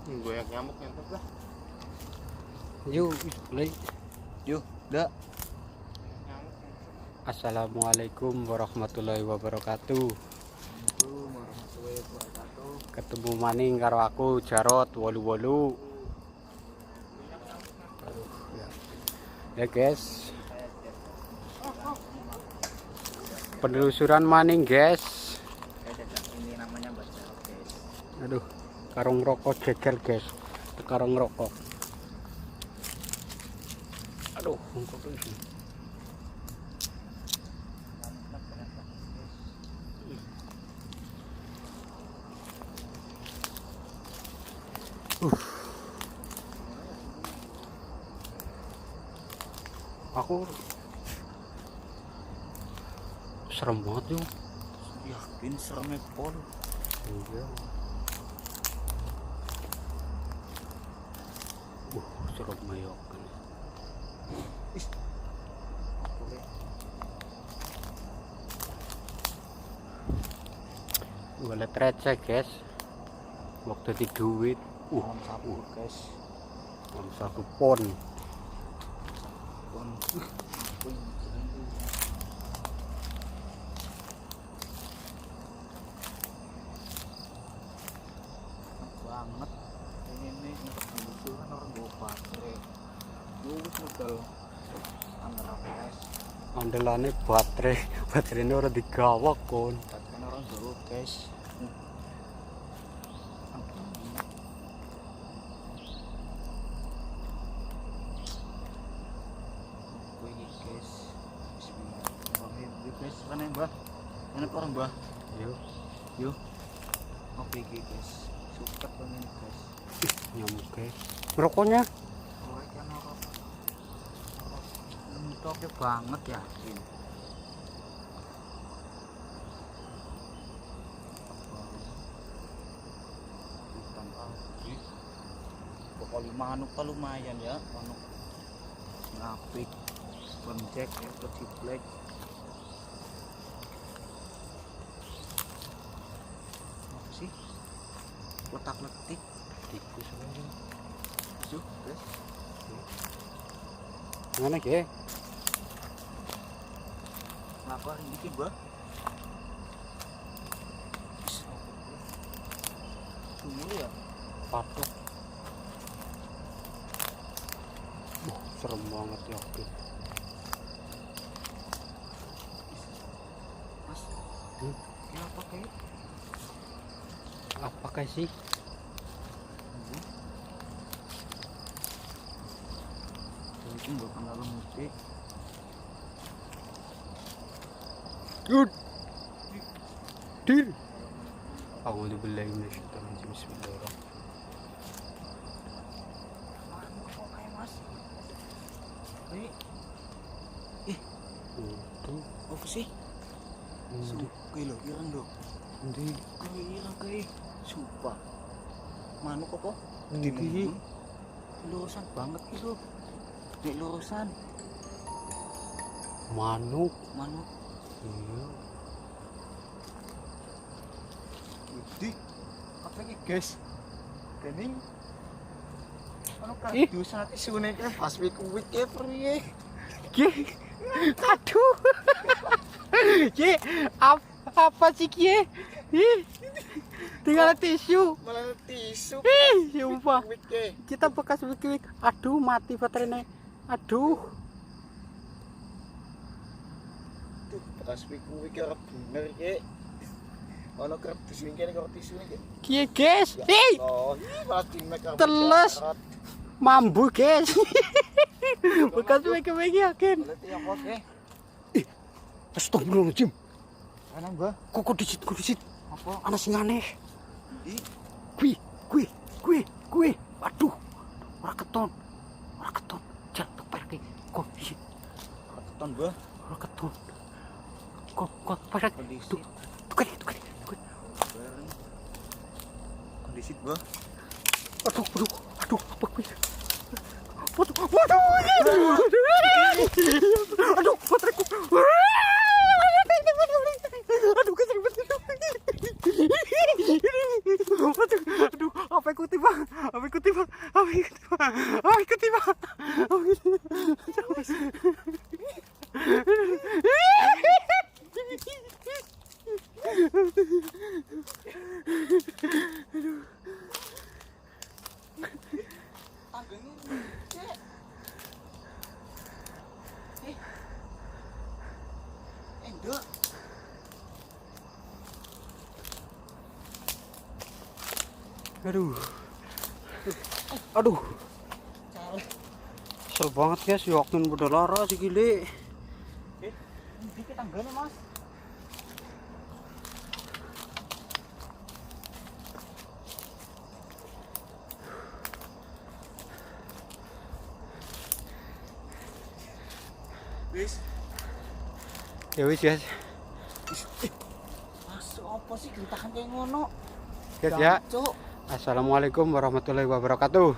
Goyak nyamuk ngentot lah. Yuk, play. Yuk, dak. Nyamuk. Assalamualaikum warahmatullahi wabarakatuh. Assalamualaikum warahmatullahi wabarakatuh. Ketemu maning karo aku Jarot wolu-wolu. Ya guys. Penelusuran maning guys. Ini namanya Mbak Jarot guys. Aduh, karung rokok jejer guys. Karung rokok. Aduh, kok ini. Aku serem banget yuk. Yakin seremnya pol. Iya. Serem mayok. Boleh receh guys. Waktu di duit. Malam sabur guys. Malam satu pon. Pon. Banget ini untuk kan orang bawa baterai luwes modal antara guys Andelane baterainya ora digawak kon. kan orang bawa guys ini guys bismillahirrahmanirrahim guys kan mbah enak orang mbah yuk ngopi guys suket banget guys Nyamuk guys. Rokoknya oke banget yakin pokoknya manuk lumayan ya manuk ngapik bonjek atau ciblek apa sih letak letik tikus yuk guys mana ke? Lapar dikit bah sumur ya Patok. Serem banget yakin. mas ini apa kayak Apakah sih? mungkin bukan dalam musik Good. Dir. Aku dibilang minasyaitonir bismillahirrahmanirrahim. kok kayak mas ini Itu apa sih kayak lo hilang dong ndi kayak hilang kayak sumpah manuk apa ndi lurusan banget gitu nek lurusan manuk. iya di apa lagi guys ini ano kardus natin sunay ka pas week priye Ki. Aduh. Ki, apa sih Ki? Ih. Tinggal tisu. malah tisu Ih, sumpah. week Kita bekas wik-wik. Aduh, mati baterainya. Aduh. tuh pas week ora bener ye ono kardus ini kene karo tisu ini Ki, guys. Ih, oh ini malah dimek karo Teles. Jarot. mambu, guys. Bekas wik-wik yakin. Berarti yang kos Astagfirullahaladzim. ana mbah Kok disit. apa Ana sing aneh. di Kue. Aduh. Ora keton. Jangan teperke. Kok disit. keton mbah Ora keton. Kok pada kondisi tukar. bareng kondisi mbah Aduh, apa gue? Waduh, bateraiku. Aduh, kesel banget. Aduh, apa aku tiba. HP ku tiba. HP ku tiba. HP ku tiba. Tangganya cek. Enggak. Aduh. Aduh. Kesel banget guys, yakin udah lara si gile. Dikit tangganya mas. Wis. Ya wis guys. Mas apa sih geritakan kayak ngono? Guys ya. Cuk. Assalamualaikum warahmatullahi wabarakatuh.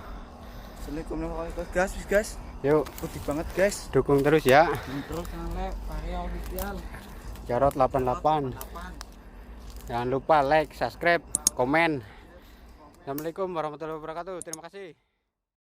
Assalamualaikum warahmatullahi wabarakatuh. Guys. Yuk, Putih banget guys. dukung terus ya. Terus channel Varia Official. Jarot 88. Jangan lupa like, subscribe, komen. Assalamualaikum warahmatullahi wabarakatuh. Terima kasih.